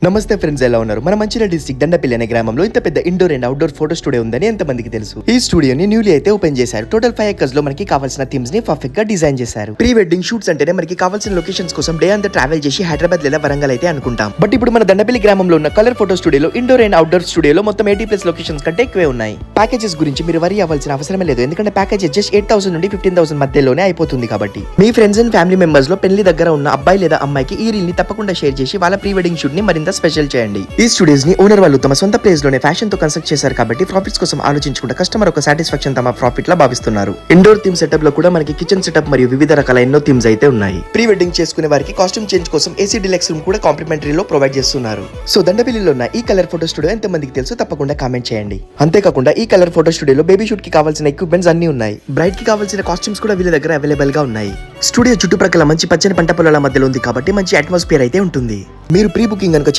నమస్తే ఫ్రెండ్స్, ఎలా ఉన్నారు? మన మంచిర్యాల డిస్ట్రిక్ట్ దండపల్లి అనే గ్రామంలో ఇంత పెద్ద indoor and outdoor photo studio ఉందని ఎంతమందికి తెలుసు? ఈ స్టూడియోని న్యూలీ అయితే ఓపెన్ చేశారు. టోటల్ 5 acres లో మనకి కావాల్సిన థీమ్స్ ని పర్ఫెక్ట్ గా డిజైన్ చేశారు. ప్రీ వెడ్డింగ్ షూట్స్ అంటేనే మనకి కావాల్సిన లొకేషన్స్ కోసం డే అంతా ట్రావెల్ చేసి హైదరాబాద్ లేదా వరంగల్ అయితే అనుకుంటాం. బట్ ఇప్పుడు మన దండపల్లి గ్రామంలో ఉన్న కలర్ ఫోటో స్టూడియోలో ఇండోర్ అండ్ అవుట్డోర్ స్టూడియోలో మొత్తం 80+ లొకేషన్స్ కంటే ఎక్కువే ఉన్నాయి. ప్యాకేజెస్ గురించి మీరు వరీ అవ్వాల్సిన అవసరమే లేదు, ఎందుకంటే ప్యాకేజ్ జస్ట్ 8,000 నుండి 15,000 మధ్యలోనే అయిపోతుంది. కాబట్టి మీ ఫ్రెండ్స్ అండ్ ఫ్యామిలీ మెంబర్స్ లో పెళ్లి దగ్గర ఉన్న అబ్బాయి లేదా అమ్మాయికి ఈ రీల్ ని తప్పకుండా షేర్ చేసి వాళ్ళ ప్రీ వెడ్డింగ్ షూట్ ని మరింత స్పెషల్ చేయండి. ఈ స్టూడియోస్ ని ఓనర్ వాళ్ళు తమ సొంత ప్లేస్ లోనే ఫ్యాషన్ తో కన్స్ట్రక్ట్ చేశారు కాబట్టి ప్రాఫిట్స్ కోసం ఆలోచించుకుంటే కస్టమర్ ఒక సాటిస్ఫాక్షన్ తమ ప్రాఫిట్ లా భావిస్తున్నారు. ఇండోర్ థీమ్ సెటప్ లో కూడా మనకి కిచెన్ సెటప్ మరియు వివిధ రకాల ఎన్నో థీమ్స్ అయితే ఉన్నాయి. ప్రీ వెడ్డింగ్ చేసుకునే వారికి కాస్ట్యూమ్ చేంజ్ కోసం ఏసీ డిలక్స్ రూమ్ కూడా కాంప్లిమెంటరీలో ప్రొవైడ్ చేస్తున్నారు. సో దండపల్లిలో ఉన్న ఈ కలర్ ఫోటో స్టూడియో ఎంత మందికి తెలుసు తప్పకుండా కామెంట్ చేయండి. అంతేకాకుండా ఈ కలర్ ఫోటో స్టూడియోలో బేబీ షూట్ కి కావాల్సిన ఎక్విప్మెంట్స్ అన్ని ఉన్నాయి. బ్రైడ్ కి కావాల్సిన కాస్ట్యూమ్స్ కూడా వీళ్ళ దగ్గర అవైలబుల్ గా ఉన్నాయి. స్టూడియో చుట్టుప్రక్కల మంచి పచ్చని పంట పొలాల మధ్యలో ఉంది కాబట్టి మంచి అట్మాస్ఫియర్ అయితే ఉంటుంది. మీరు ప్రీ బుకింగ్ కనుక